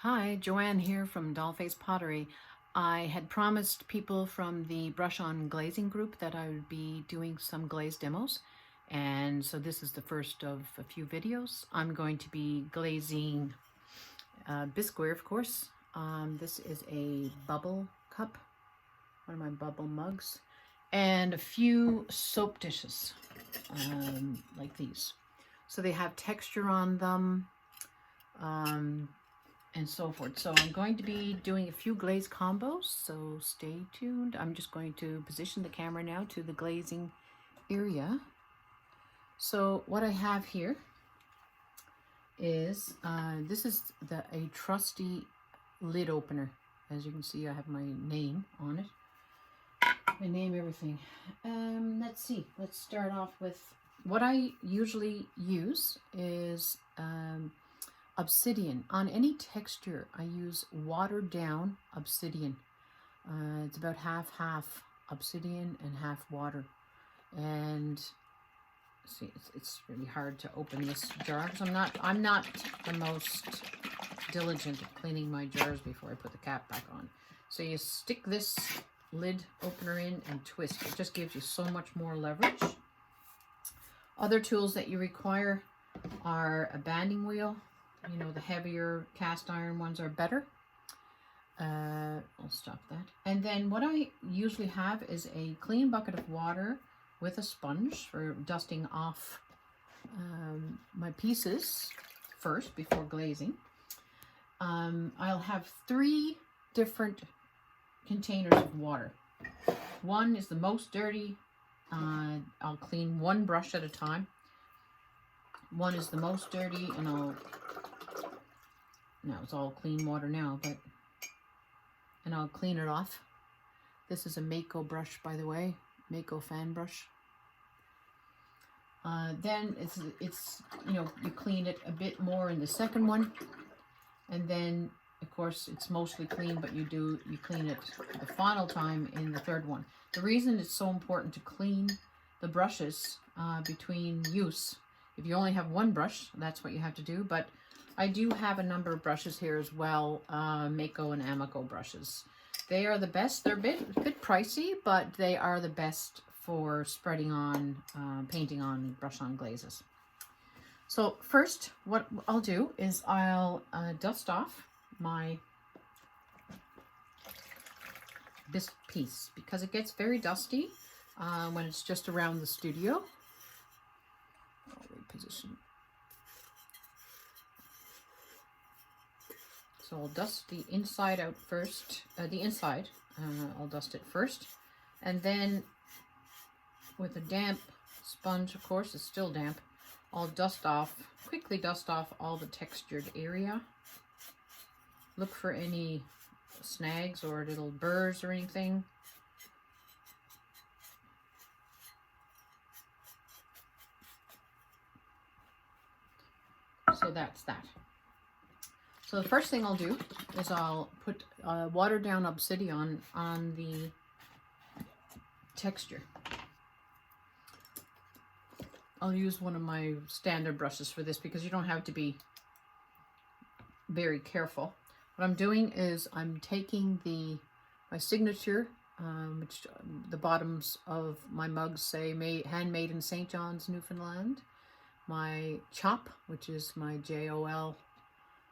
Hi, Joanne here from Dollface Pottery. I had promised people from the Brush on Glazing group that I would be doing some glaze demos, and so this is the first of a few videos. I'm going to be glazing bisqueware, of course. This is a bubble cup, one of my bubble mugs, and a few soap dishes like these. So they have texture on them. And so forth. So I'm going to be doing a few glaze combos, so stay tuned. I'm just going to position the camera now to the glazing area. So what I have here is, this is a trusty lid opener. As you can see, I have my name on it. My name, everything. Let's see, let's start off with, what I usually use is obsidian. On any texture, I use watered down obsidian. It's about half obsidian and half water. And see, it's really hard to open this jar because I'm not the most diligent at cleaning my jars before I put the cap back on. So you stick this lid opener in and twist. It just gives you so much more leverage. Other tools that you require are a banding wheel. You know, the heavier cast iron ones are better. I'll stop that. And then what I usually have is a clean bucket of water with a sponge for dusting off my pieces first before glazing. I'll have 3 different containers of water. One is the most dirty. I'll clean one brush at a time. One is the most dirty, and now it's all clean water now, and I'll clean it off. This is a Mako brush, by the way, Mako fan brush. Then it's you know, you clean it a bit more in the second one, and then of course it's mostly clean, but you clean it the final time in the third one. The reason it's so important to clean the brushes between use, if you only have one brush, that's what you have to do, but I do have a number of brushes here as well, Mako and Amako brushes. They are the best. They're a bit pricey, but they are the best for spreading on, painting on brush-on glazes. So first, what I'll do is I'll dust off this piece, because it gets very dusty when it's just around the studio. I'll reposition. So I'll dust the inside out first, the inside, I'll dust it first, and then with a damp sponge, of course, it's still damp, I'll quickly dust off all the textured area. Look for any snags or little burrs or anything. So that's that. So the first thing I'll do is I'll put watered down obsidian on the texture. I'll use one of my standard brushes for this because you don't have to be very careful. What I'm doing is I'm taking my signature, which the bottoms of my mugs say handmade in St. John's, Newfoundland. My chop, which is my JOL,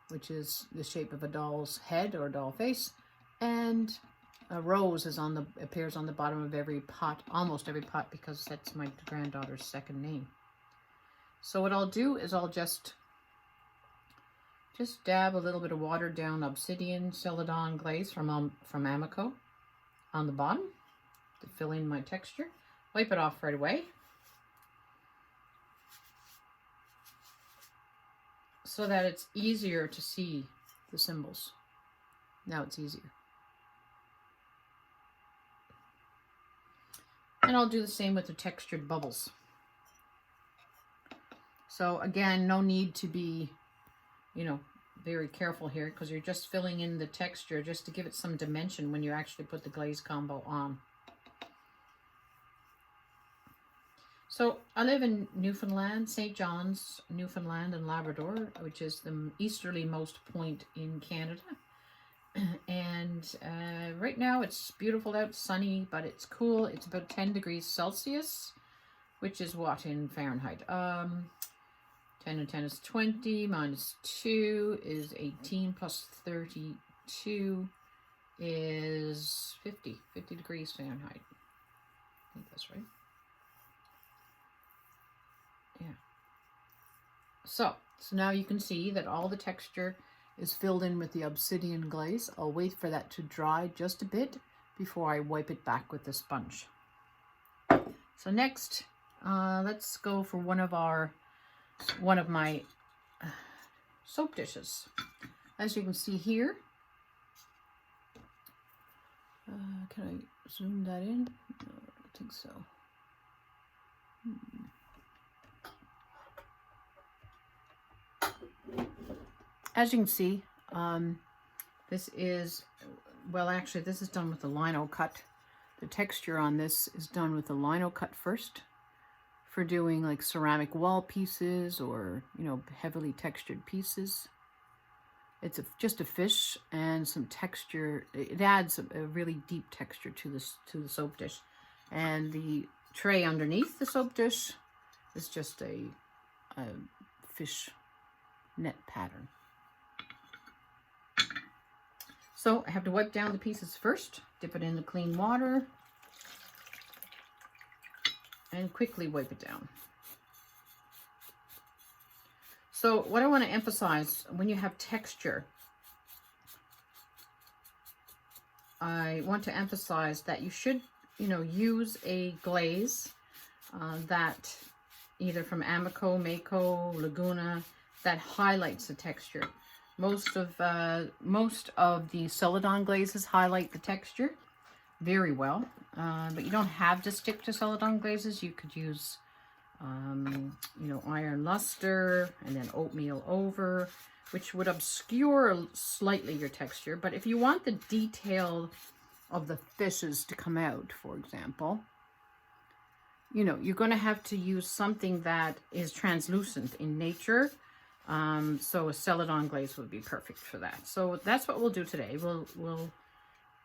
which is the shape of a doll's head or doll face, and a rose appears on the bottom of every pot, almost every pot, because that's my granddaughter's second name. So what I'll do is I'll just dab a little bit of watered down obsidian Celadon glaze from Amako on the bottom to fill in my texture. Wipe it off right away, so that it's easier to see the symbols. Now it's easier. And I'll do the same with the textured bubbles. So again, no need to be, you know, very careful here, because you're just filling in the texture just to give it some dimension when you actually put the glaze combo on. So I live in Newfoundland, St. John's, Newfoundland and Labrador, which is the easterlymost point in Canada. And right now it's beautiful out, sunny, but it's cool. It's about 10 degrees Celsius, which is what in Fahrenheit? 10 and 10 is 20, minus 2 is 18, plus 32 is 50 degrees Fahrenheit. I think that's right. Yeah. So now you can see that all the texture is filled in with the obsidian glaze. I'll wait for that to dry just a bit before I wipe it back with the sponge. So next, let's go for one of my soap dishes. As you can see here, can I zoom that in? No, I don't think so. As you can see, this is, well, actually this is done with the lino cut. The texture on this is done with the lino cut first for doing like ceramic wall pieces or, you know, heavily textured pieces. It's just a fish and some texture. It adds a really deep texture to the soap dish. And the tray underneath the soap dish is just a fish net pattern. So I have to wipe down the pieces first, dip it in the clean water, and quickly wipe it down. So what I want to emphasize, when you have texture, I want to emphasize that you should, you know, use a glaze that either from Amico, Mako, Laguna, that highlights the texture. Most of the Celadon glazes highlight the texture very well, but you don't have to stick to Celadon glazes. You could use, you know, iron luster and then oatmeal over, which would obscure slightly your texture. But if you want the detail of the fishes to come out, for example, you know, you're going to have to use something that is translucent in nature. So a Celadon glaze would be perfect for that. So that's what we'll do today. We'll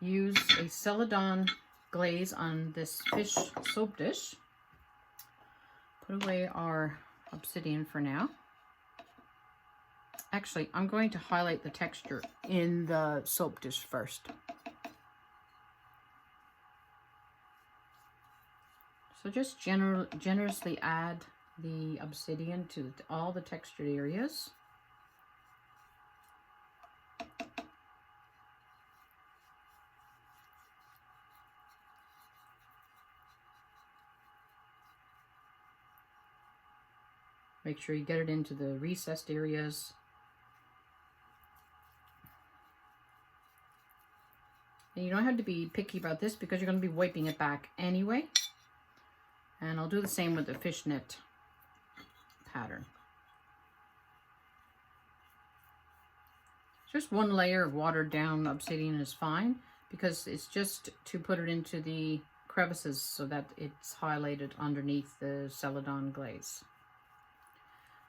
use a Celadon glaze on this fish soap dish. Put away our obsidian for now. Actually, I'm going to highlight the texture in the soap dish first. So just generously add the obsidian to all the textured areas. Make sure you get it into the recessed areas. And you don't have to be picky about this because you're going to be wiping it back anyway. And I'll do the same with the fishnet pattern. Just one layer of watered down obsidian is fine because it's just to put it into the crevices so that it's highlighted underneath the Celadon glaze.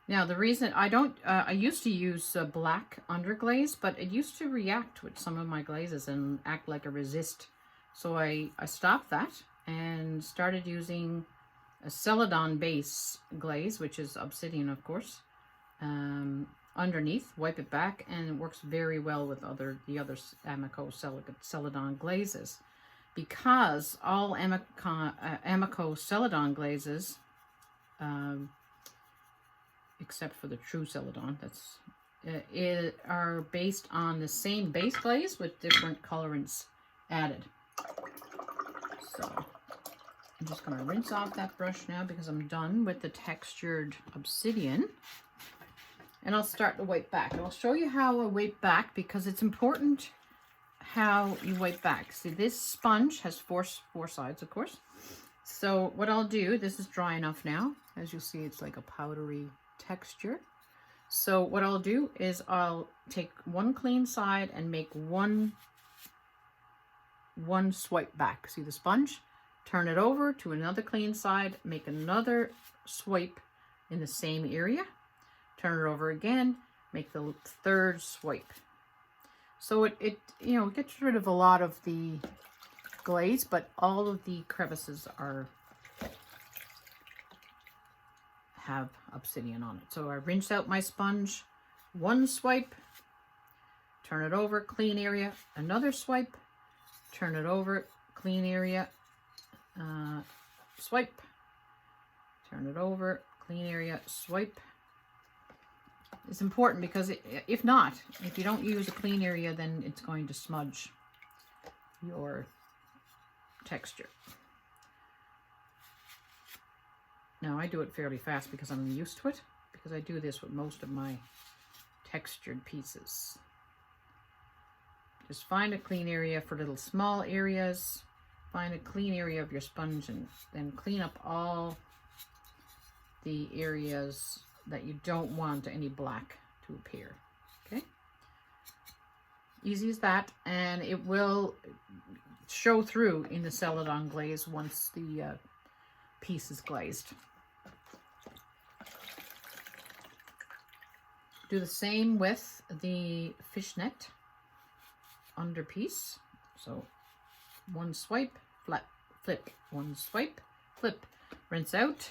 Now the reason I used to use black underglaze, but it used to react with some of my glazes and act like a resist. So I stopped that and started using a Celadon base glaze, which is obsidian, of course, underneath. Wipe it back, and it works very well with the other Amico Celadon glazes, because all Amico Celadon glazes, except for the true Celadon, are based on the same base glaze with different colorants added. So I'm just going to rinse off that brush now because I'm done with the textured obsidian. And I'll start to wipe back. And I'll show you how I wipe back because it's important how you wipe back. See, this sponge has four sides, of course. So what I'll do, this is dry enough now. As you'll see, it's like a powdery texture. So what I'll do is I'll take one clean side and make one swipe back. See the sponge? turn it over to another clean side, make another swipe in the same area, turn it over again, make the third swipe. So it you know, gets rid of a lot of the glaze, but all of the crevices have obsidian on it. So I rinse out my sponge, one swipe, turn it over, clean area, another swipe, turn it over, clean area, swipe, turn it over, clean area, swipe. It's important because if you don't use a clean area, then it's going to smudge your texture. Now I do it fairly fast because I'm used to it, because I do this with most of my textured pieces. Just find a clean area for little small areas. Find a clean area of your sponge and then clean up all the areas that you don't want any black to appear. Okay? Easy as that, and it will show through in the Celadon glaze once the piece is glazed. Do the same with the fishnet under piece. So one swipe, flip, one swipe, flip, rinse out. So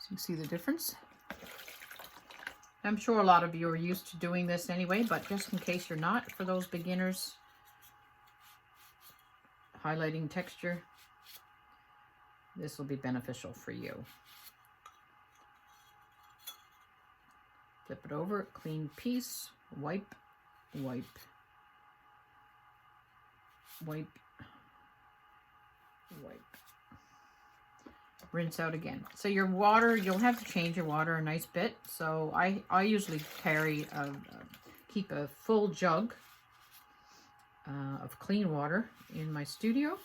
you can see the difference. I'm sure a lot of you are used to doing this anyway, but just in case you're not, for those beginners, highlighting texture, this will be beneficial for you. Flip it over, clean piece, wipe, wipe, wipe, wipe. Rinse out again. So your water, you'll have to change your water a nice bit. So I usually keep a full jug of clean water in my studio.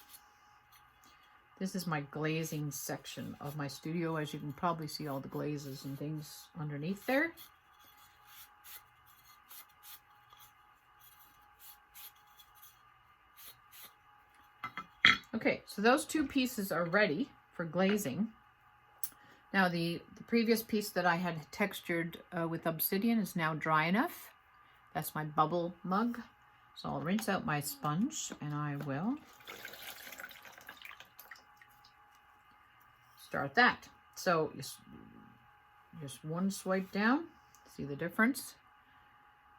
This is my glazing section of my studio. As you can probably see all the glazes and things underneath there. Okay, so those two pieces are ready for glazing. Now the previous piece that I had textured with obsidian is now dry enough. That's my bubble mug. So I'll rinse out my sponge and I will start that. So just one swipe down, see the difference?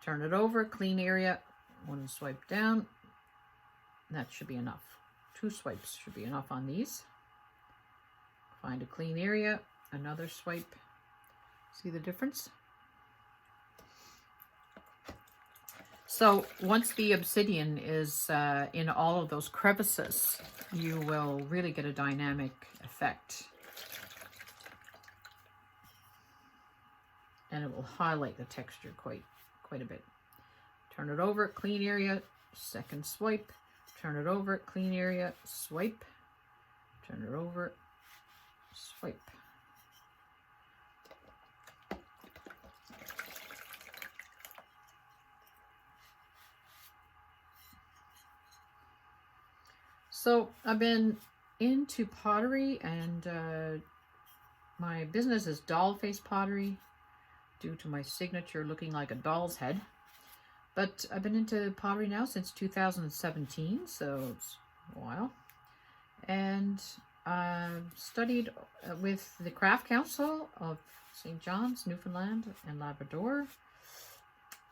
Turn it over, clean area, one swipe down. That should be enough. 2 swipes should be enough on these. Find a clean area, another swipe. See the difference? So once the obsidian is in all of those crevices, you will really get a dynamic effect. And it will highlight the texture quite a bit. Turn it over, clean area, second swipe. Turn it over, clean area, swipe. Turn it over, swipe. So I've been into pottery, and my business is Dollface pottery due to my signature looking like a doll's head. But I've been into pottery now since 2017, so it's a while. And I've studied with the Craft Council of St. John's, Newfoundland and Labrador.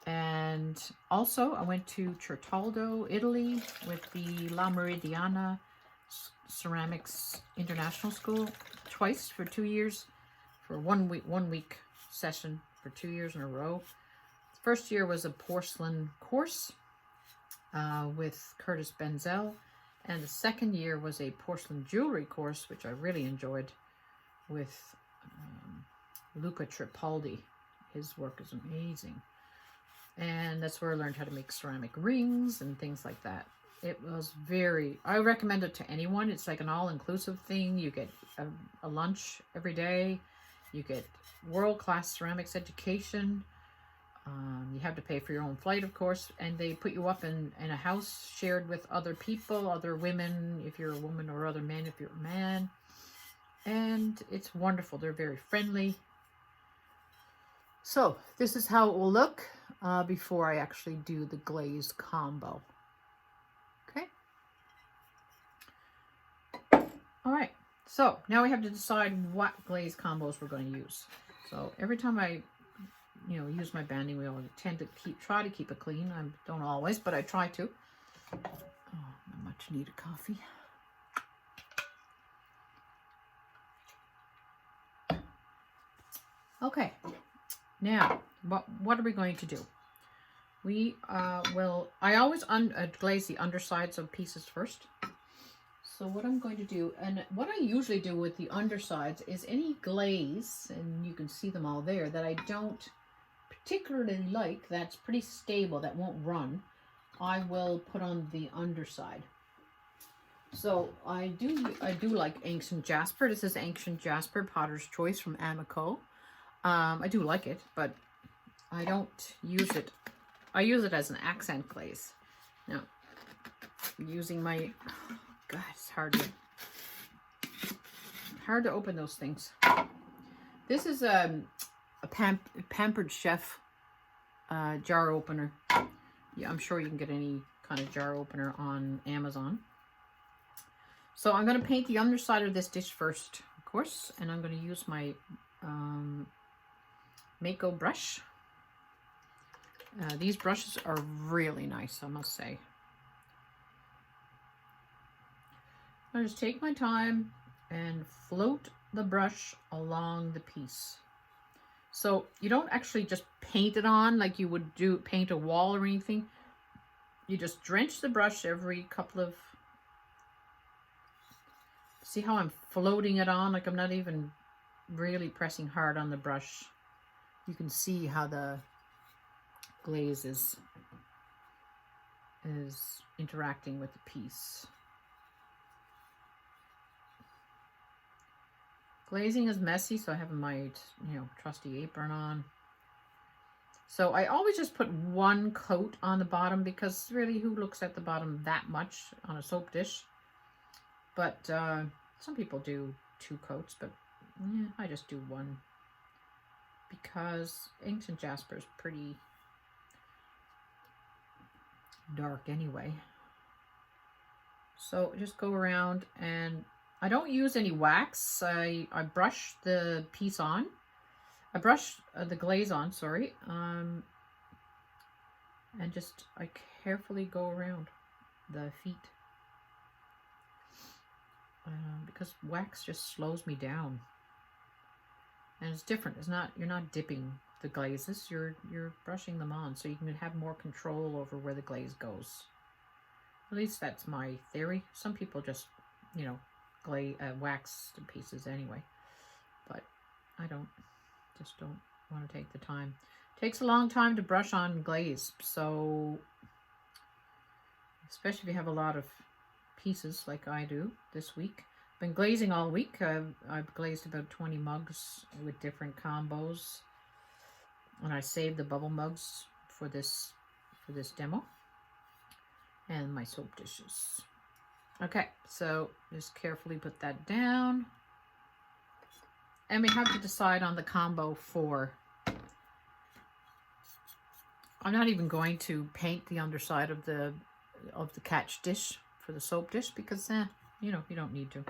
And also I went to Certaldo, Italy with the La Meridiana Ceramics International School twice for 2 years, for one week session for 2 years in a row. First year was a porcelain course with Curtis Benzel, and the second year was a porcelain jewelry course, which I really enjoyed, with Luca Tripaldi. His work is amazing, and that's where I learned how to make ceramic rings and things like that. It was I recommend it to anyone. It's like an all-inclusive thing. You get a lunch every day. You get world-class ceramics education. You have to pay for your own flight, of course, and they put you up in a house shared with other people, other women, if you're a woman, or other men, if you're a man. And it's wonderful. They're very friendly. So this is how it will look before I actually do the glaze combo. Okay. All right. So now we have to decide what glaze combos we're going to use. So every time I use my banding wheel, I tend to try to keep it clean. I don't always, but I try to. Oh, my much needed coffee. Okay, now what are we going to do? We I always glaze the undersides of pieces first. So what I'm going to do, and what I usually do with the undersides, is any glaze, and you can see them all there, that I don't particularly like, that's pretty stable, that won't run, I will put on the underside. So I do like Ancient Jasper. This is Ancient Jasper, Potter's Choice from Amico. I do like it, but I don't use it. I use it as an accent glaze. Now, using my, oh God, it's hard to open those things. This is a Pampered Chef jar opener. Yeah, I'm sure you can get any kind of jar opener on Amazon. So I'm going to paint the underside of this dish first, of course, and I'm going to use my Mako brush. These brushes are really nice, I must say. I just take my time and float the brush along the piece. So you don't actually just paint it on like you would paint a wall or anything. You just drench the brush every couple of... See how I'm floating it on? Like I'm not even really pressing hard on the brush. You can see how the glaze is interacting with the piece. Glazing is messy, so I have my trusty apron on. So I always just put one coat on the bottom, because really, who looks at the bottom that much on a soap dish? But some people do 2 coats, but yeah, I just do 1, because Ancient Jasper is pretty dark anyway. So just go around, and I don't use any wax. I brush the piece on. I brush the glaze on, sorry. And just I carefully go around the feet. Because wax just slows me down. And it's different. It's not, you're not dipping the glazes, you're brushing them on, so you can have more control over where the glaze goes. At least that's my theory. Some people just, wax the pieces anyway. But I just don't want to take the time. It takes a long time to brush on glaze, so especially if you have a lot of pieces like I do this week. Been glazing all week. I've glazed about 20 mugs with different combos, and I saved the bubble mugs for this demo, and my soap dishes. Okay, so just carefully put that down, and we have to decide on the combo for. I'm not even going to paint the underside of the catch dish for the soap dish, because you don't need to.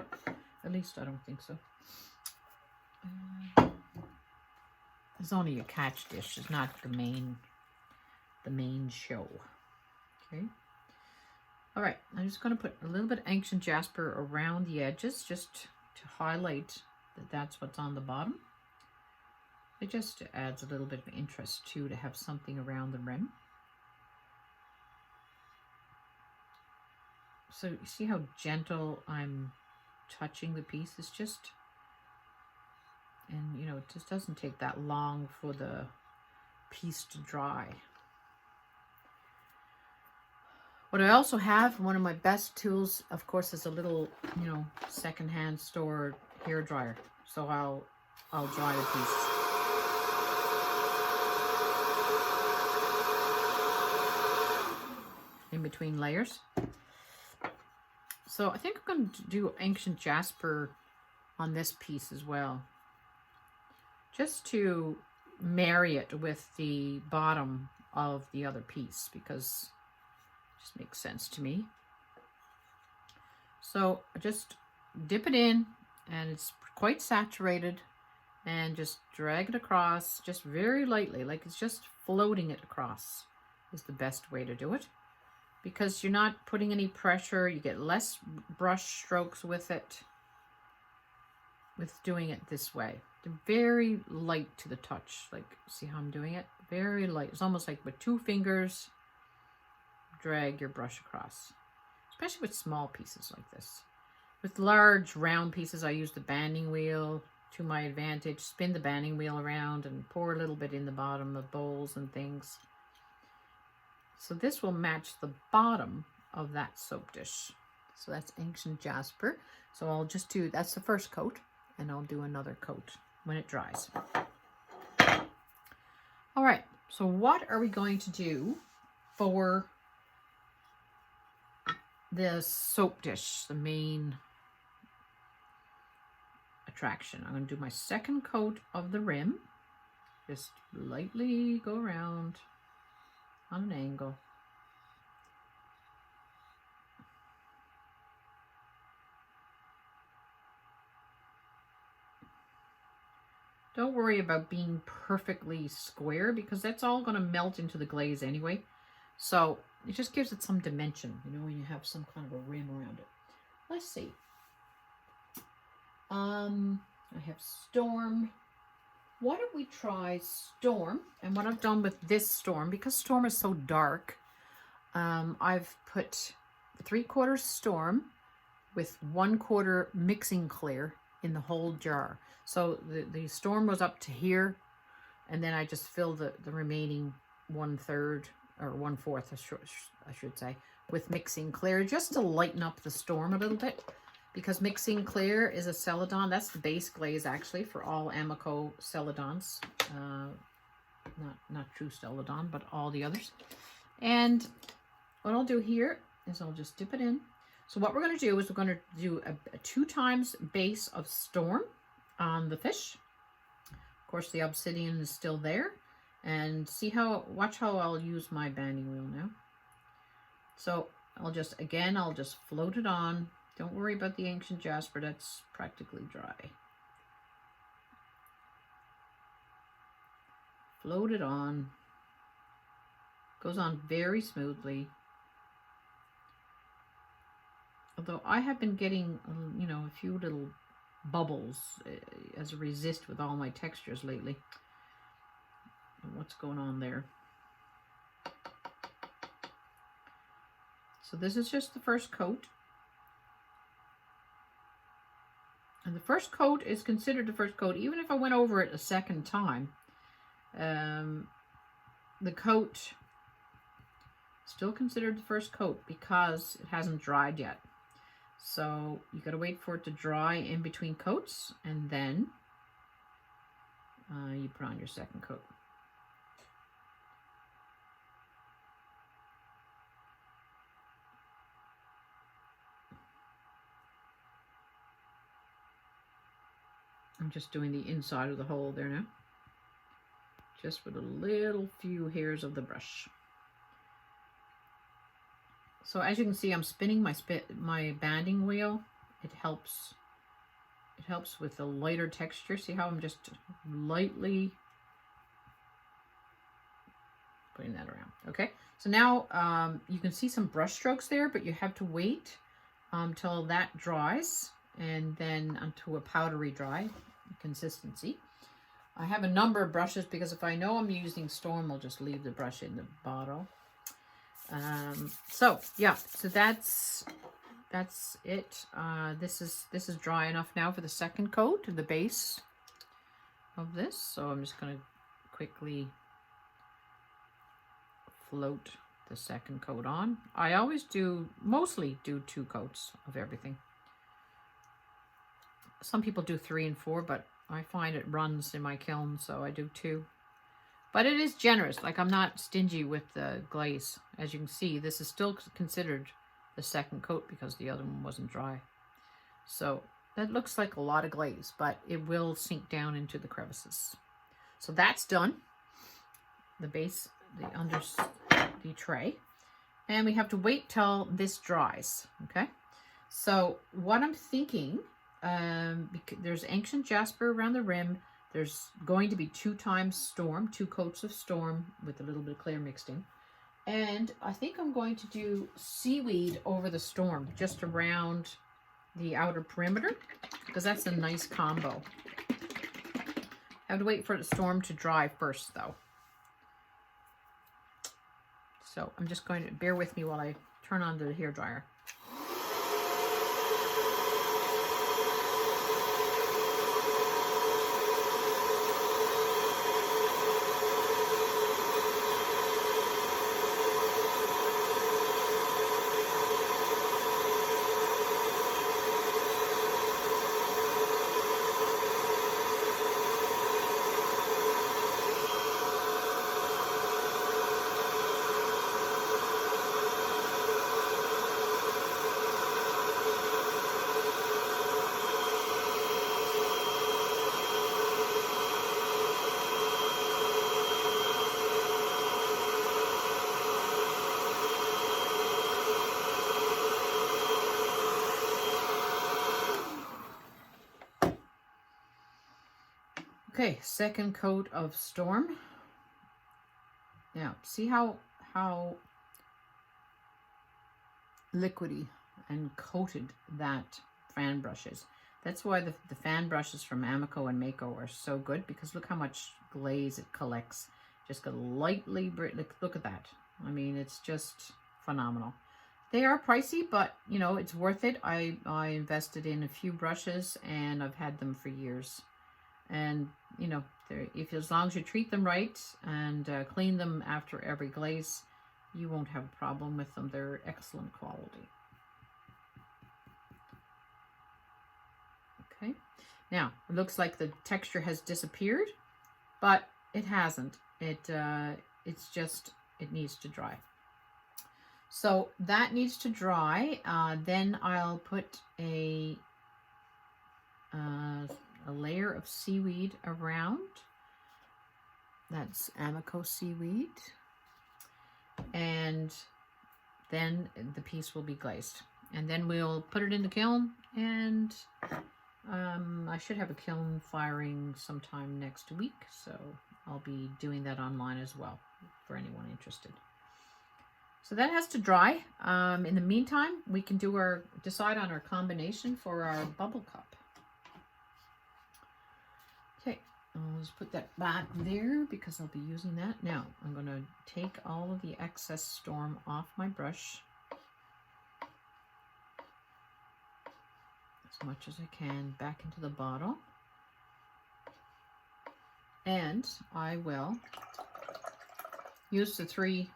At least I don't think so. It's only a catch dish. It's not the main show. Okay. All right. I'm just going to put a little bit of Ancient Jasper around the edges, just to highlight that that's what's on the bottom. It just adds a little bit of interest too, to have something around the rim. So you see how gentle I'm touching the piece? It's just, and it just doesn't take that long for the piece to dry. What I also have, one of my best tools, of course, is a little, secondhand store hair dryer. So I'll dry the piece. between layers. So I think I'm going to do Ancient Jasper on this piece as well, just to marry it with the bottom of the other piece, because it just makes sense to me. So just dip it in, and it's quite saturated, and just drag it across just very lightly, like it's just floating it across is the best way to do it, because you're not putting any pressure. You get less brush strokes with it, with doing it this way. They're very light to the touch. Like, see how I'm doing it? Very light. It's almost like with 2 fingers, drag your brush across, especially with small pieces like this. With large round pieces, I use the banding wheel to my advantage. Spin the banding wheel around and pour a little bit in the bottom of bowls and things. So this will match the bottom of that soap dish. So that's Ancient Jasper. So I'll just do, that's the first coat, and I'll do another coat when it dries. All right, so what are we going to do for the soap dish, the main attraction? I'm going to do my second coat of the rim. Just lightly go around on an angle. Don't worry about being perfectly square, because that's all going to melt into the glaze anyway. So it just gives it some dimension, you know, when you have some kind of a rim around it. Let's see. I have Storm. Why don't we try Storm? And what I've done with this Storm, because Storm is so dark, I've put 3/4 Storm with 1/4 mixing clear in the whole jar. So the Storm was up to here, and then I just filled the remaining 1/3 or 1/4, I should say, with mixing clear, just to lighten up the Storm a little bit. Because mixing clear is a Celadon. That's the base glaze, actually, for all Amico Celadons. Not true Celadon, but all the others. And what I'll do here is I'll just dip it in. So what we're going to do is we're going to do a 2 times base of Storm on the fish. Of course, the obsidian is still there. And see how, watch how I'll use my banding wheel now. So I'll just float it on. Don't worry about the Ancient Jasper, that's practically dry. Float it on. Goes on very smoothly. Although I have been getting, you know, a few little bubbles as a resist with all my textures lately. What's going on there? So this is just the first coat. And the first coat is considered the first coat. Even if I went over it a second time, the coat still considered the first coat because it hasn't dried yet. So you got to wait for it to dry in between coats, and then you put on your second coat. I'm just doing the inside of the hole there now, just with a little few hairs of the brush. So as you can see, I'm spinning my banding wheel. It helps with the lighter texture. See how I'm just lightly putting that around. Okay, so now you can see some brush strokes there, but you have to wait till that dries, and then until a powdery dry consistency. I have a number of brushes because if I know I'm using Storm, I'll just leave the brush in the bottle. So yeah, so that's it. This is dry enough now for the second coat, the base of this. So I'm just going to quickly float the second coat on. I always mostly do 2 coats of everything. Some people do 3 and 4, but I find it runs in my kiln, so I do 2. But it is generous. Like, I'm not stingy with the glaze. As you can see, this is still considered the second coat because the other one wasn't dry. So that looks like a lot of glaze, but it will sink down into the crevices. So that's done. The base, the tray. And we have to wait till this dries, okay? So what I'm thinking, there's ancient jasper around the rim. There's going to be 2 times storm, 2 coats of storm with a little bit of clear mixed in. And I think I'm going to do seaweed over the storm, just around the outer perimeter, because that's a nice combo. I have to wait for the storm to dry first, though. So I'm just going to bear with me while I turn on the hairdryer. Okay, second coat of storm. Now, see how liquidy and coated that fan brush is. That's why the fan brushes from Amico and Mako are so good, because look how much glaze it collects. Just got lightly, look at that. I mean, it's just phenomenal. They are pricey, but you know, it's worth it. I invested in a few brushes and I've had them for years. And you know, as long as you treat them right and clean them after every glaze, you won't have a problem with them. They're excellent quality. Okay, now it looks like the texture has disappeared, but it hasn't. It's just, it needs to dry. So that needs to dry. Then I'll put a layer of seaweed around. That's Amico seaweed. And then the piece will be glazed. And then we'll put it in the kiln, and I should have a kiln firing sometime next week, so I'll be doing that online as well for anyone interested. So that has to dry. In the meantime, we can decide on our combination for our bubble cup. Okay, I'll just put that back there because I'll be using that. Now, I'm going to take all of the excess storm off my brush as much as I can back into the bottle. And I will use the 3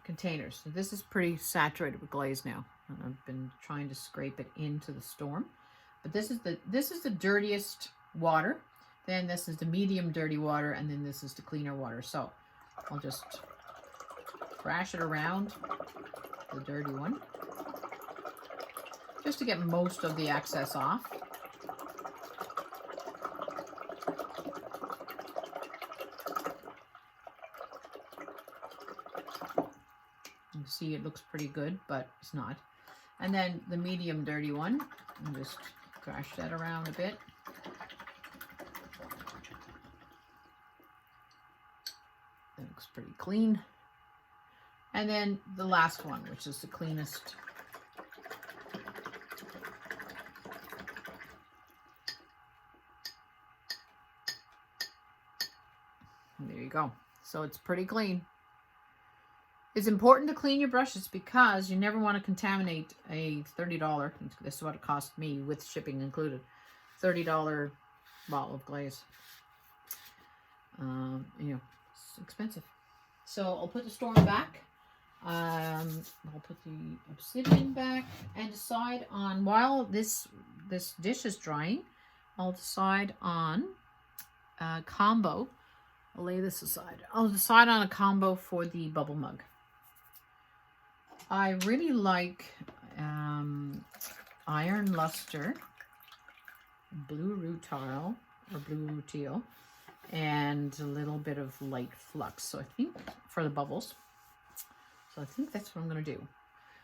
containers. So this is pretty saturated with glaze now, and I've been trying to scrape it into the storm. But this is the dirtiest water. Then this is the medium dirty water, and then this is the cleaner water. So I'll just thrash it around the dirty one, just to get most of the excess off. You see it looks pretty good, but it's not. And then the medium dirty one, and just thrash that around a bit. That looks pretty clean. And then the last one, which is the cleanest. And there you go. So it's pretty clean. It's important to clean your brushes because you never want to contaminate a $30, this is what it cost me with shipping included, $30 bottle of glaze. You know, it's expensive. So I'll put the storm back. I'll put the obsidian back and decide on, while this dish is drying, I'll decide on combo. I'll lay this aside. I'll decide on a combo for the bubble mug. I really like iron luster, blue rutile or blue rutile, and a little bit of light flux. So I think for the bubbles. So I think that's what I'm going to do.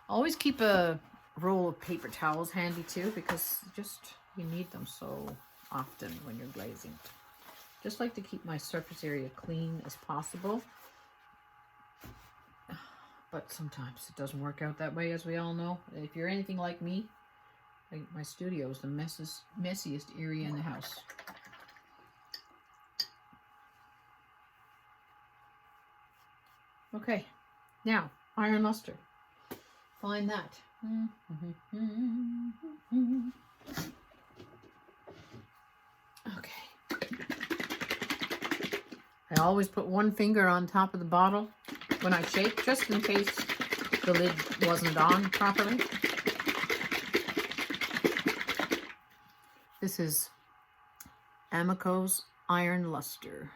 Always keep a roll of paper towels handy too, because just you need them so often when you're glazing. Just like to keep my surface area clean as possible. But sometimes it doesn't work out that way, as we all know. If you're anything like me, my studio is the messiest area in the house. Okay, now iron luster. Find that. Okay. I always put one finger on top of the bottle when I shake, just in case the lid wasn't on properly. This is Amico's Iron Luster,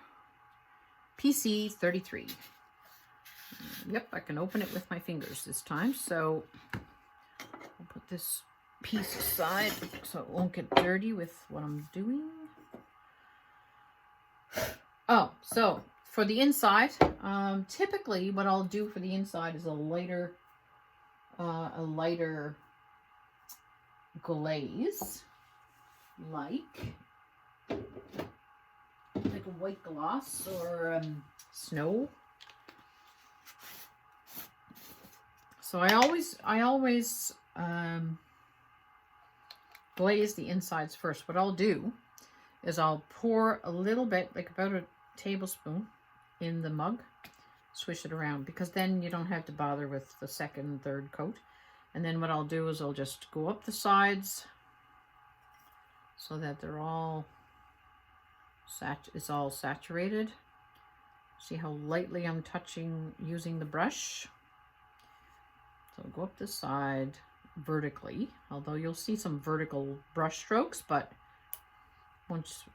PC 33. Yep, I can open it with my fingers this time. So I'll put this piece aside so it won't get dirty with what I'm doing. Oh, so for the inside, typically what I'll do for the inside is a lighter glaze, like a white gloss or snow. So I always glaze the insides first. What I'll do is I'll pour a little bit, like about a tablespoon, in the mug, swish it around, because then you don't have to bother with the second and third coat. And then what I'll do is I'll just go up the sides so that they're all it's all saturated. See how lightly I'm touching using the brush. So I'll go up the side vertically, although you'll see some vertical brush strokes, but once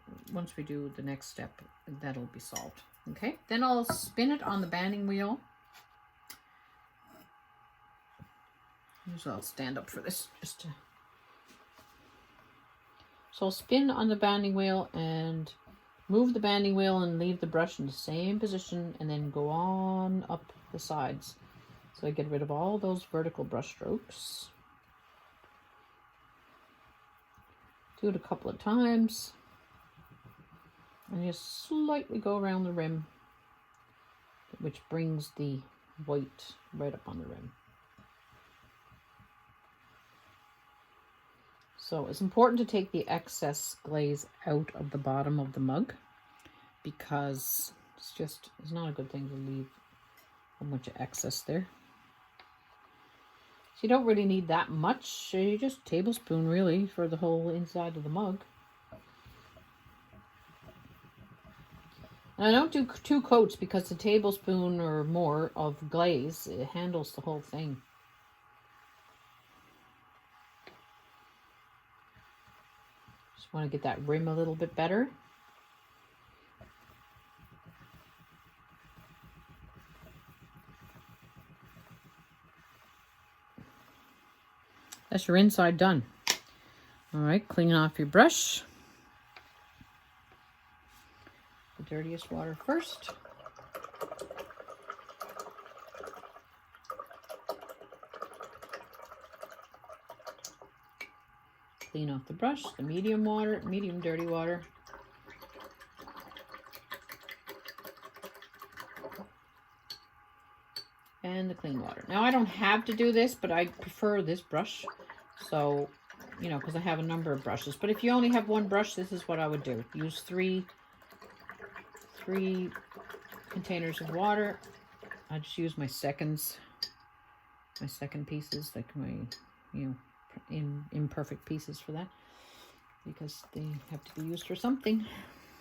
we do the next step, that'll be solved. Okay, then I'll spin it on the banding wheel. Usually I'll stand up for this just to... So I'll spin on the banding wheel and move the banding wheel and leave the brush in the same position, and then go on up the sides. So I get rid of all those vertical brush strokes. Do it a couple of times. And just slightly go around the rim, which brings the white right up on the rim. So it's important to take the excess glaze out of the bottom of the mug, because it's not a good thing to leave a bunch of excess there. So you don't really need that much. You just a tablespoon really for the whole inside of the mug. And I don't do 2 coats because a tablespoon or more of glaze, it handles the whole thing. Just want to get that rim a little bit better. That's your inside done. All right, clean off your brush. The dirtiest water first. Clean off the brush, the medium dirty water. And the clean water. Now I don't have to do this, but I prefer this brush. So, you know, because I have a number of brushes. But if you only have one brush, this is what I would do. Use three containers of water. I just use my second pieces, like my, you know, imperfect pieces for that, because they have to be used for something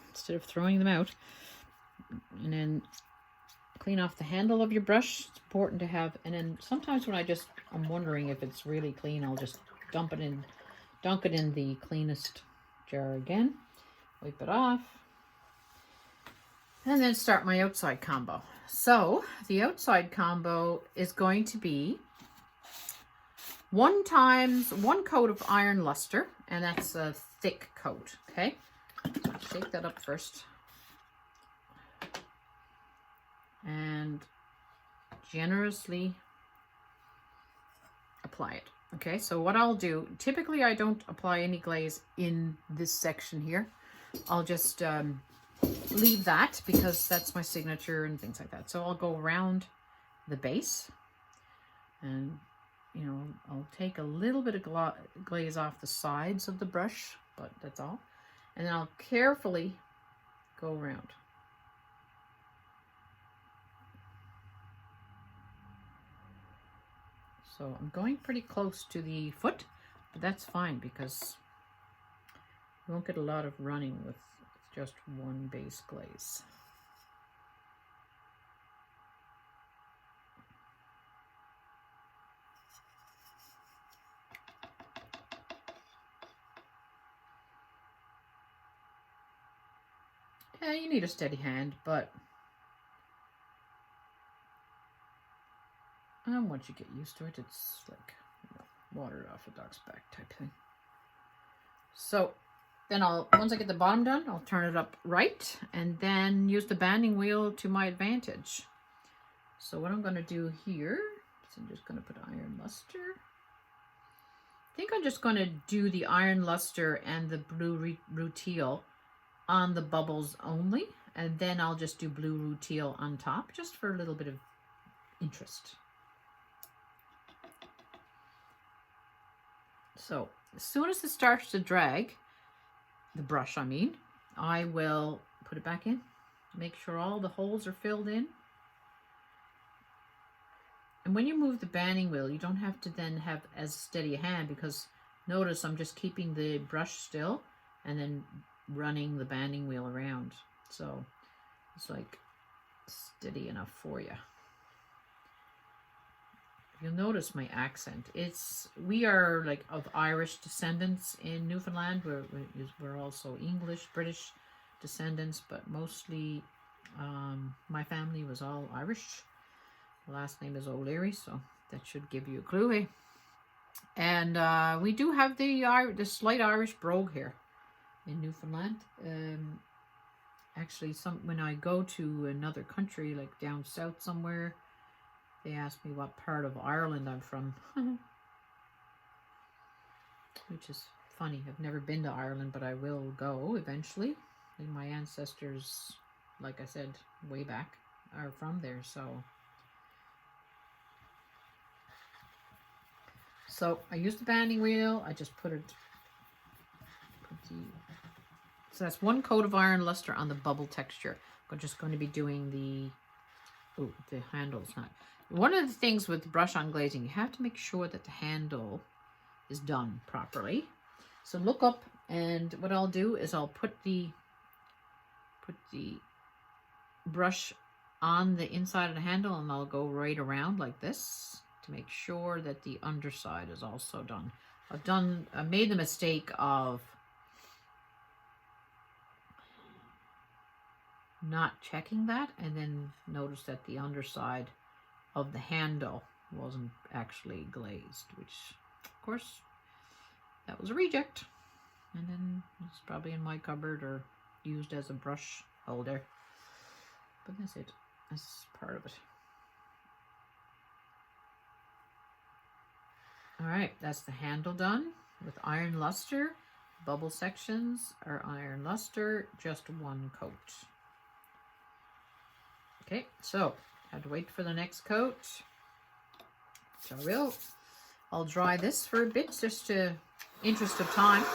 instead of throwing them out. And then clean off the handle of your brush. It's important to have, and then sometimes when I'm wondering if it's really clean, I'll just dunk it in the cleanest jar again. Wipe it off. And then start my outside combo. So the outside combo is going to be 1 coat of iron luster, and that's a thick coat, okay? So shake that up first. And generously apply it. Okay, so what I'll do, typically I don't apply any glaze in this section here. I'll just leave that because that's my signature and things like that. So I'll go around the base and, you know, I'll take a little bit of glaze off the sides of the brush, but that's all. And then I'll carefully go around. So I'm going pretty close to the foot, but that's fine because you won't get a lot of running with just one base glaze. Yeah, you need a steady hand, but once you get used to it, it's like, you know, water off a duck's back type thing. So then once I get the bottom done, I'll turn it up right and then use the banding wheel to my advantage. So what I'm going to do here is I'm just going to put iron luster. I think I'm just going to do the iron luster and the blue rutile on the bubbles only, and then I'll just do blue rutile on top just for a little bit of interest. So as soon as it starts to drag, the brush I mean, I will put it back in, make sure all the holes are filled in. And when you move the banding wheel, you don't have to then have as steady a hand, because notice I'm just keeping the brush still and then running the banding wheel around. So it's like steady enough for you. You'll notice my accent. We are like of Irish descendants in Newfoundland. We're also English, British descendants, but mostly my family was all Irish. The last name is O'Leary, so that should give you a clue, eh? And we do have the slight Irish brogue here in Newfoundland. Actually, when I go to another country, like down south somewhere, they ask me what part of Ireland I'm from, which is funny. I've never been to Ireland, but I will go eventually. And my ancestors, like I said, way back, are from there. So I use the banding wheel. I just put it. So that's 1 coat of iron luster on the bubble texture. I'm just going to be doing the handle's not. One of the things with brush on glazing, you have to make sure that the handle is done properly. So look up, and what I'll do is I'll put the brush on the inside of the handle, and I'll go right around like this to make sure that the underside is also done. I made the mistake of not checking that, and then notice that the underside of the handle wasn't actually glazed, which of course that was a reject, and then it's probably in my cupboard or used as a brush holder, but that's it. That's part of it. All right, that's the handle done with iron luster. Bubble sections are iron luster, just 1 coat. Okay, so had to wait for the next coat. So I'll dry this for a bit, just to interest of time.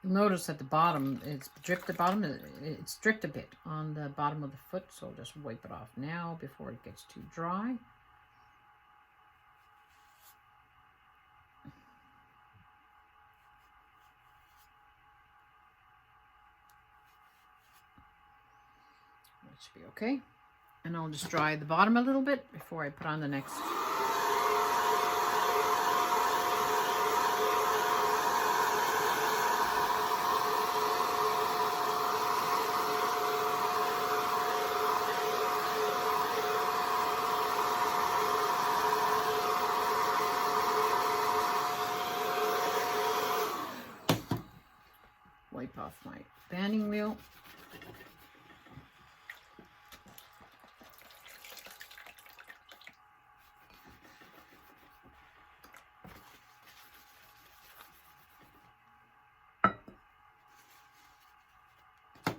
You'll notice at the bottom, it's dripped the bottom, it's dripped a bit on the bottom of the foot, so I'll just wipe it off now before it gets too dry. That should be okay. And I'll just dry the bottom a little bit before I put on the next. Wipe off my banding wheel.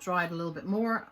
Dry it a little bit more.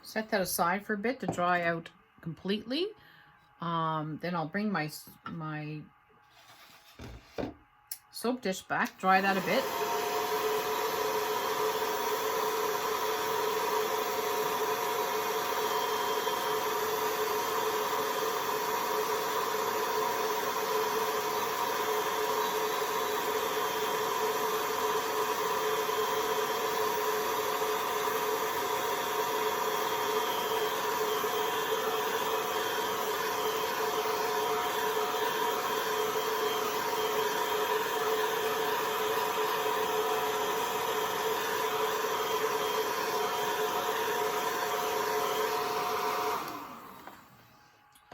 Set that aside for a bit to dry out completely. Then I'll bring my soap dish back, dry that a bit.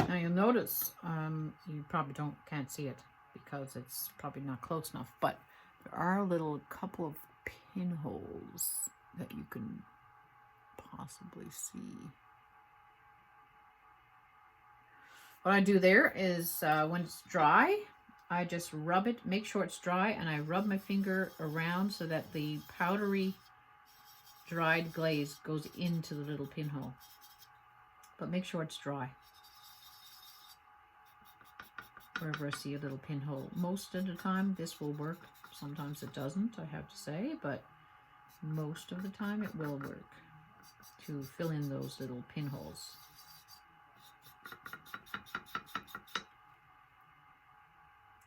Now you'll notice, you probably can't see it because it's probably not close enough, but there are a couple of pinholes that you can possibly see. What I do there is when it's dry, I just rub it, make sure it's dry, and I rub my finger around so that the powdery dried glaze goes into the little pinhole. But make sure it's dry. Wherever I see a little pinhole. Most of the time this will work. Sometimes it doesn't, I have to say, but most of the time it will work to fill in those little pinholes.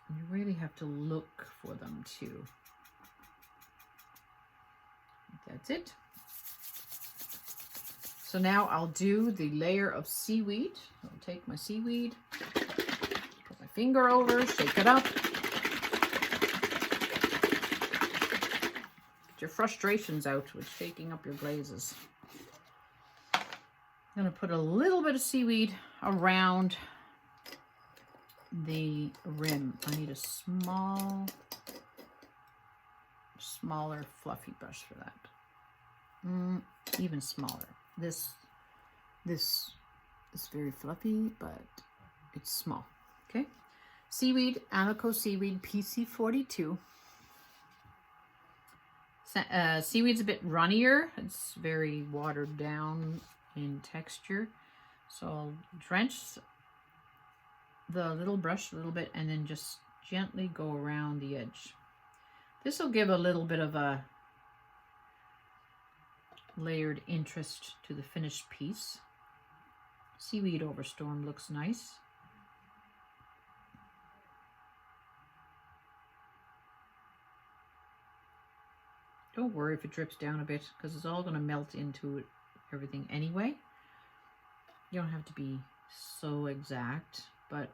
You really have to look for them too. That's it. So now I'll do the layer of seaweed. I'll take my seaweed, put my finger over, shake it up. Get your frustrations out with shaking up your glazes. I'm going to put a little bit of seaweed around the rim. I need a smaller fluffy brush for that. Even smaller. This is very fluffy, but it's small. Okay, seaweed, Amico seaweed, PC42. Seaweed's a bit runnier. It's very watered down in texture, so I'll drench the little brush a little bit and then just gently go around the edge. This will give a little bit of a layered interest to the finished piece. Seaweed over storm looks nice. Don't worry if it drips down a bit, because it's all going to melt into everything anyway. You don't have to be so exact, but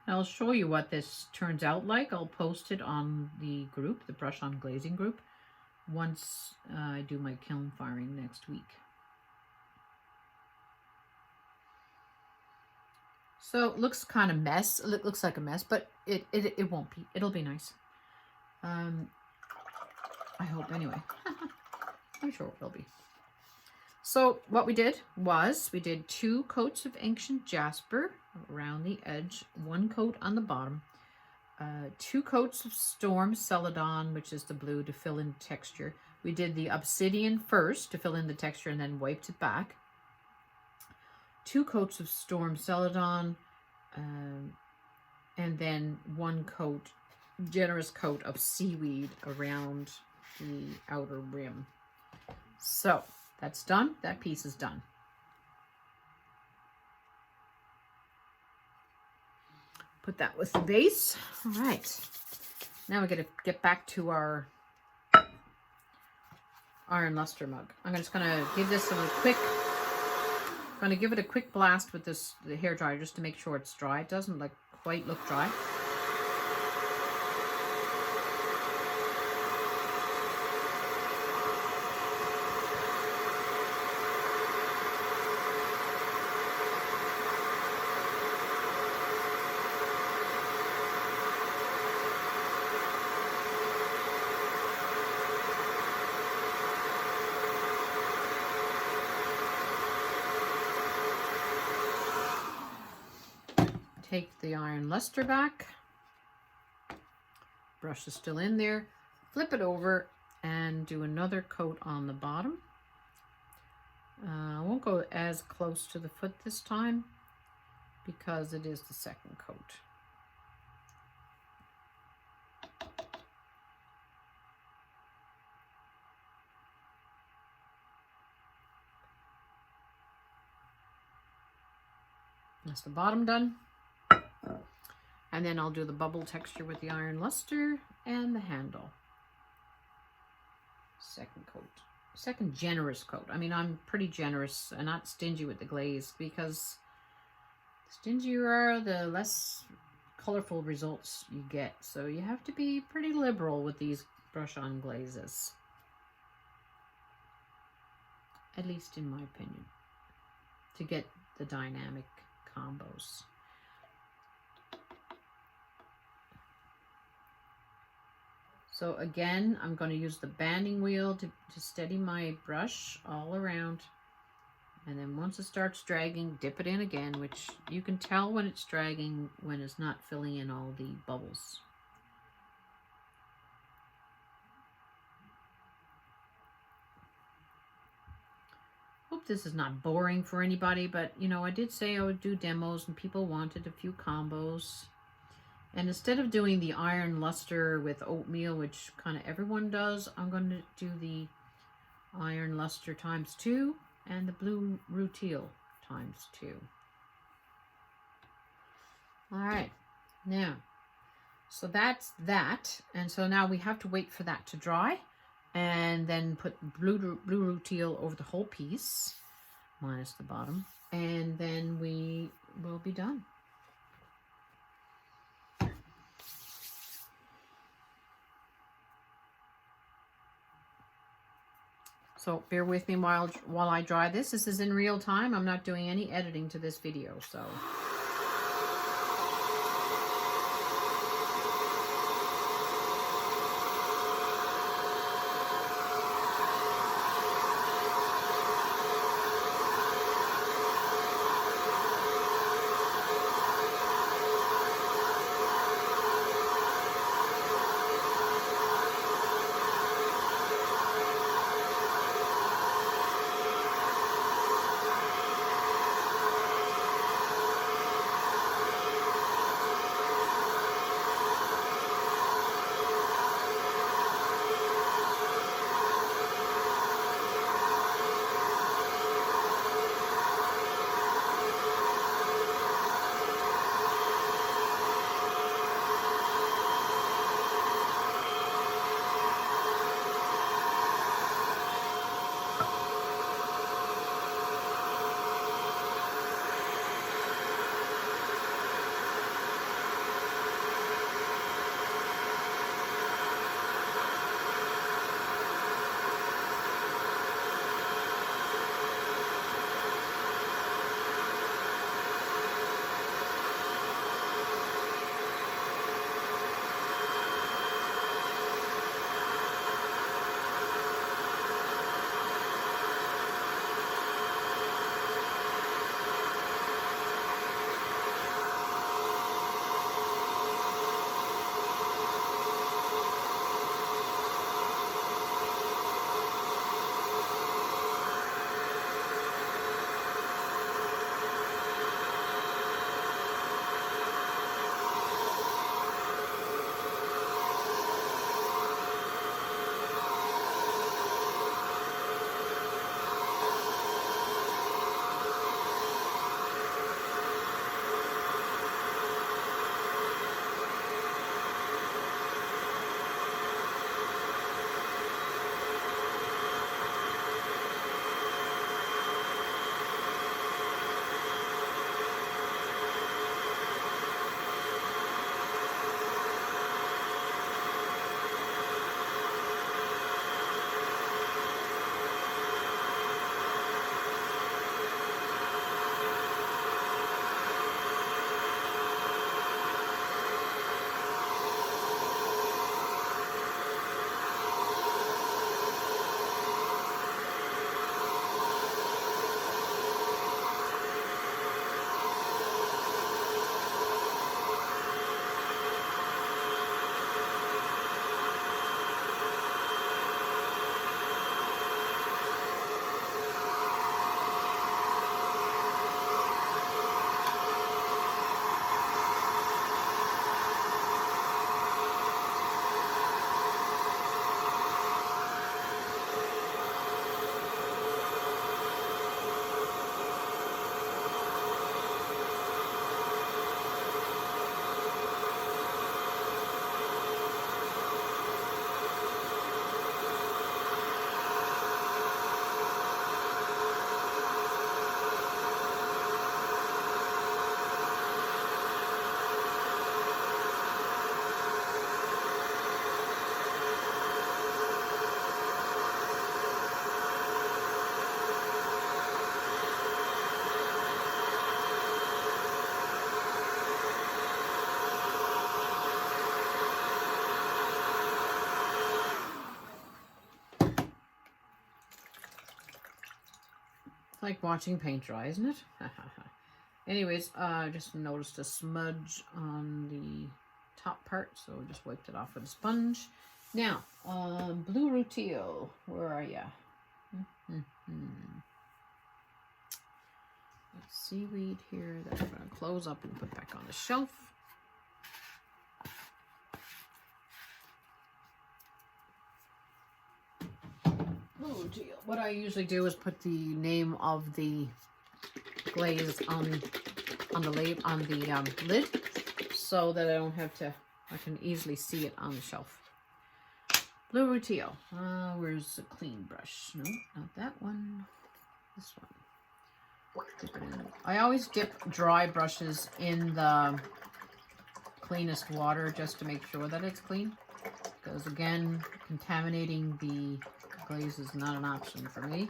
I'll show you what this turns out like. I'll post it on the group, the Brush on Glazing group, once I do my kiln firing next week. So it looks kind of mess. It looks like a mess, but it won't be. It'll be nice. I hope anyway. I'm sure it will be. So what we did was we did 2 coats of ancient jasper around the edge, 1 coat on the bottom, 2 coats of storm celadon, which is the blue, to fill in texture. We did the obsidian first to fill in the texture and then wiped it back. 2 coats of storm celadon, and then 1 coat, generous coat of seaweed around the outer rim. So that's done. That piece is done. Put that with the base. All right. Now we're going to get back to our iron luster mug. I'm just going to give this a quick, I'm going to give it a quick blast with the hair dryer just to make sure it's dry. It doesn't quite look dry. Take the iron luster back, brush is still in there, flip it over and do another coat on the bottom. I won't go as close to the foot this time because it is the second coat. That's the bottom done. And then I'll do the bubble texture with the iron luster and the handle. Second coat. Second generous coat. I mean, I'm pretty generous and not stingy with the glaze, because the stingier you are, the less colorful results you get. So you have to be pretty liberal with these brush on glazes. At least in my opinion. To get the dynamic combos. So again, I'm going to use the banding wheel to steady my brush all around. And then once it starts dragging, dip it in again, which you can tell when it's dragging when it's not filling in all the bubbles. Hope this is not boring for anybody, but you know, I did say I would do demos and people wanted a few combos. And instead of doing the iron luster with oatmeal, which kind of everyone does, I'm going to do the iron luster ×2 and the blue rutile ×2. All right, now, so that's that. And so now we have to wait for that to dry and then put blue rutile over the whole piece, minus the bottom, and then we will be done. So bear with me while I dry this. This is in real time. I'm not doing any editing to this video, so. like watching paint dry, isn't it? Anyways, I just noticed a smudge on the top part, so just wiped it off with a sponge. Now, blue rutile, where are ya? Seaweed here that I'm going to close up and put back on the shelf. Blue rutile. What I usually do is put the name of the glaze on the lid, so that I don't have to. I can easily see it on the shelf. Blue rutile. Where's the clean brush? No, not that one. This one. Dip it in. I always dip dry brushes in the cleanest water just to make sure that it's clean. Because again, contaminating the glaze is not an option for me.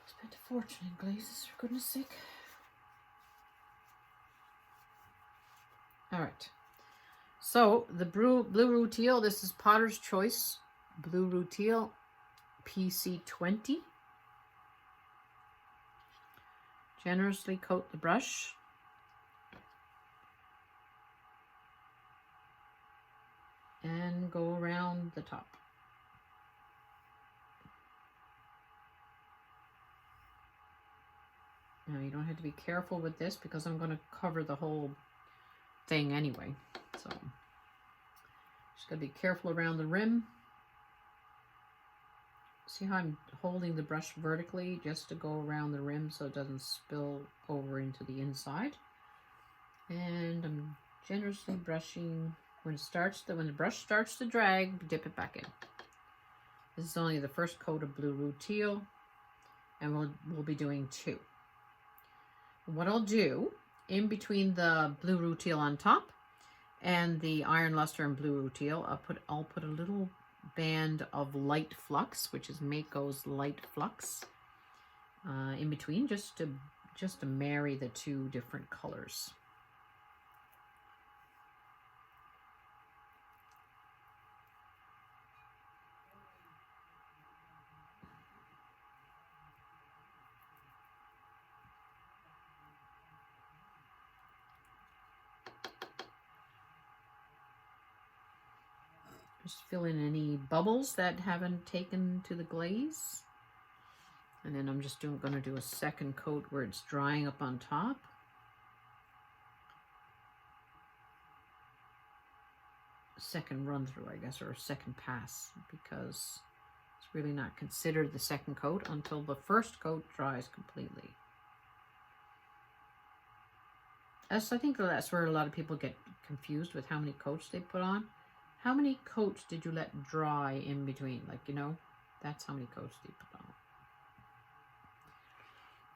Spent a fortune in glazes, for goodness sake. Alright. So, the blue rutile, this is Potter's Choice Blue Rutile PC20. Generously coat the brush. And go around the top. Now you don't have to be careful with this because I'm going to cover the whole thing anyway. So just got to be careful around the rim. See how I'm holding the brush vertically just to go around the rim so it doesn't spill over into the inside. And I'm generously brushing. When the brush starts to drag, dip it back in. This is only the first coat of blue rutile, and we'll be doing 2. What I'll do in between the blue rutile on top and the iron luster and blue rutile, I'll put a little band of light flux, which is Mako's light flux, in between, just to marry the 2 different colors. Just fill in any bubbles that haven't taken to the glaze. And then I'm just going to do a second coat where it's drying up on top. Second run through, I guess, or a second pass, because it's really not considered the second coat until the first coat dries completely. I think that's where a lot of people get confused with how many coats they put on. How many coats did you let dry in between? Like, you know, that's how many coats you put on.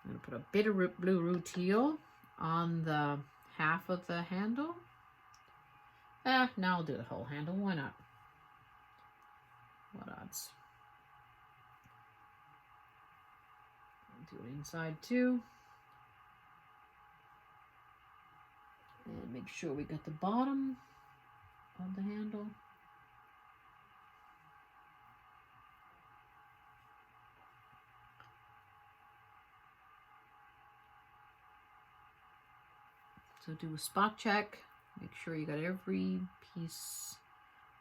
I'm going to put a bit of blue rutile on the half of the handle. Now I'll do the whole handle. Why not? What odds? I'll do it inside too. And make sure we got the bottom of the handle. So do a spot check. Make sure you got every piece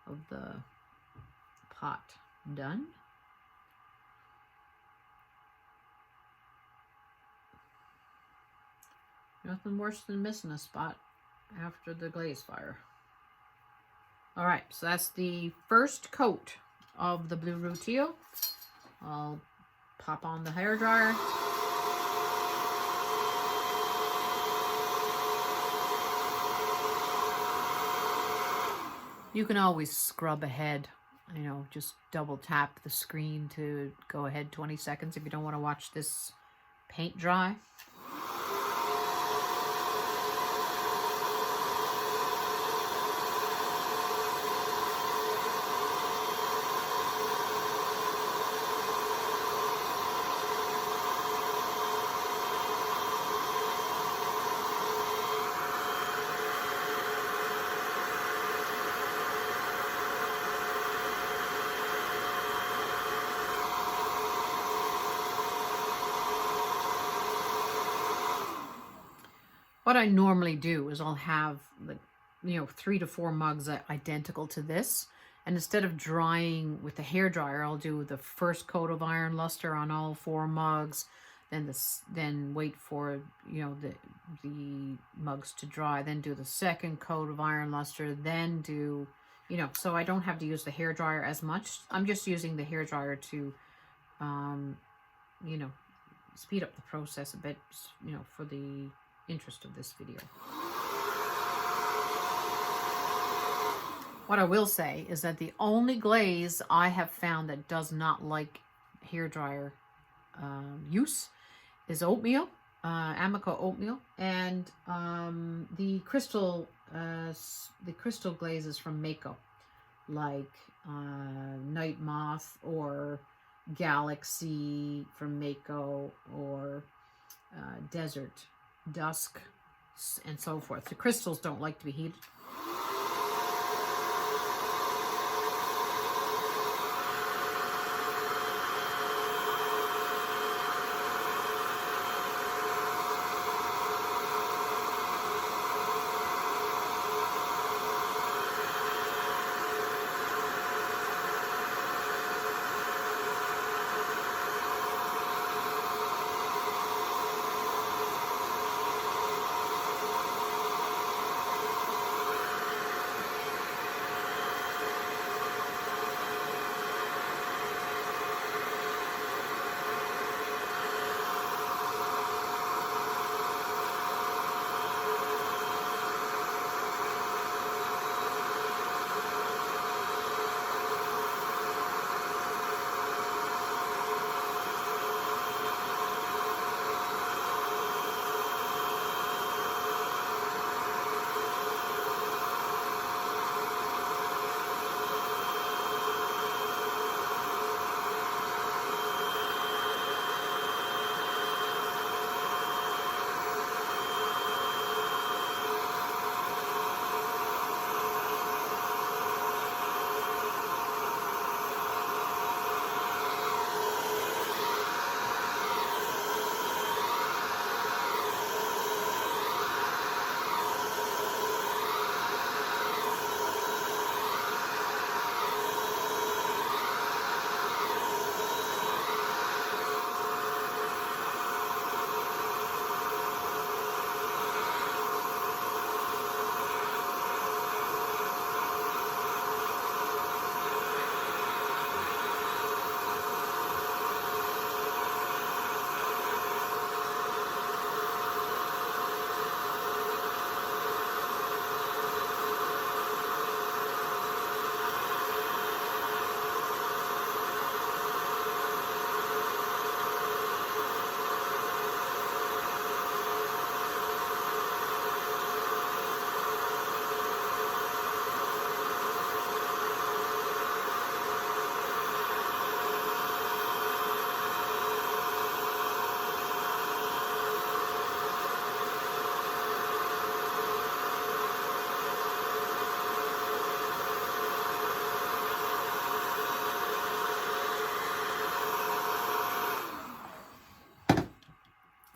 of the pot done. Nothing worse than missing a spot after the glaze fire. Alright, so that's the first coat of the blue rutile. I'll pop on the hairdryer. You can always scrub ahead, you know, just double tap the screen to go ahead 20 seconds if you don't want to watch this paint dry. what I normally do is I'll have, like, 3 to 4 mugs identical to this. And instead of drying with the hair dryer, I'll do the first coat of iron luster on all 4 mugs, then wait for the mugs to dry, then do the second coat of iron luster, then do so I don't have to use the hair dryer as much. I'm just using the hair dryer to you know speed up the process a bit, for the interest of this video. What I will say is that the only glaze I have found that does not like hair dryer use is oatmeal, Amico oatmeal, and the crystal glazes from Mako, like Night Moth or Galaxy from Mako, or Desert Dusk, and so forth. The crystals don't like to be heated.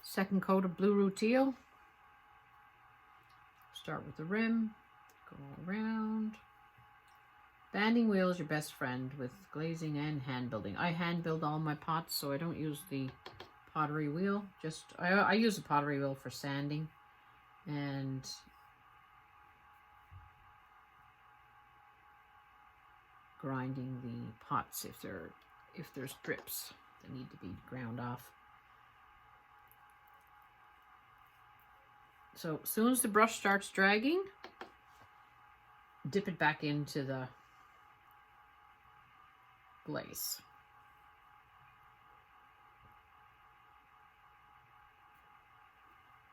Second coat of blue rutile. Start with the rim, go around. Banding wheel is your best friend with glazing and hand building. I hand build all my pots, so I don't use the pottery wheel. I use the pottery wheel for sanding and grinding the pots if there's drips that need to be ground off. So as soon as the brush starts dragging, dip it back into the glaze.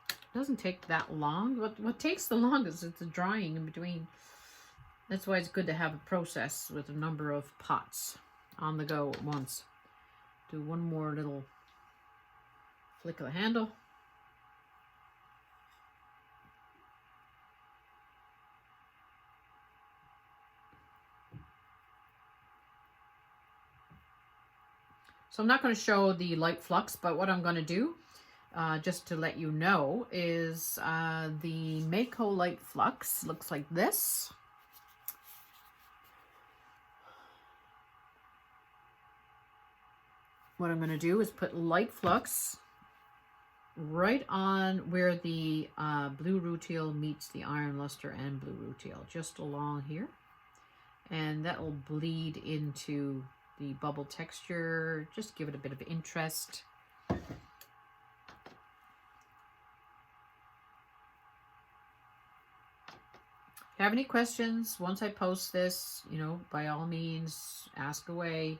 It doesn't take that long. What takes the longest is the drying in between. That's why it's good to have a process with a number of pots on the go at once. Do one more little flick of the handle. So I'm not going to show the light flux, but what I'm going to do just to let you know, is the Mako Light Flux. Looks like this. What I'm going to do is put light flux right on where the blue rutile meets the iron luster and blue rutile, just along here. And that will bleed into the bubble texture, just give it a bit of interest. If you have any questions, once I post this, you know, by all means, ask away,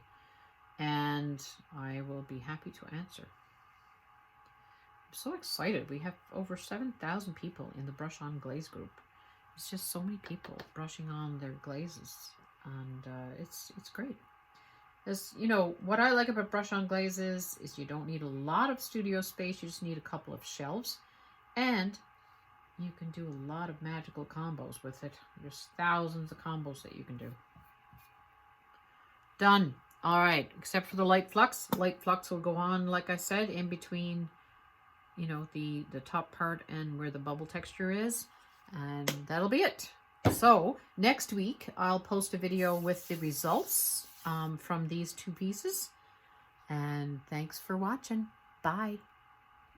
and I will be happy to answer. I'm so excited. We have over 7,000 people in the Brush On Glaze group. It's just so many people brushing on their glazes, and it's great. As you know, what I like about Brush On Glazes is you don't need a lot of studio space. You just need a couple of shelves, and you can do a lot of magical combos with it. There's thousands of combos that you can do. Done. All right, except for the light flux. Light flux will go on, like I said, in between, you know, the top part and where the bubble texture is. And that'll be it. So next week, I'll post a video with the results from these two pieces. And thanks for watching. Bye.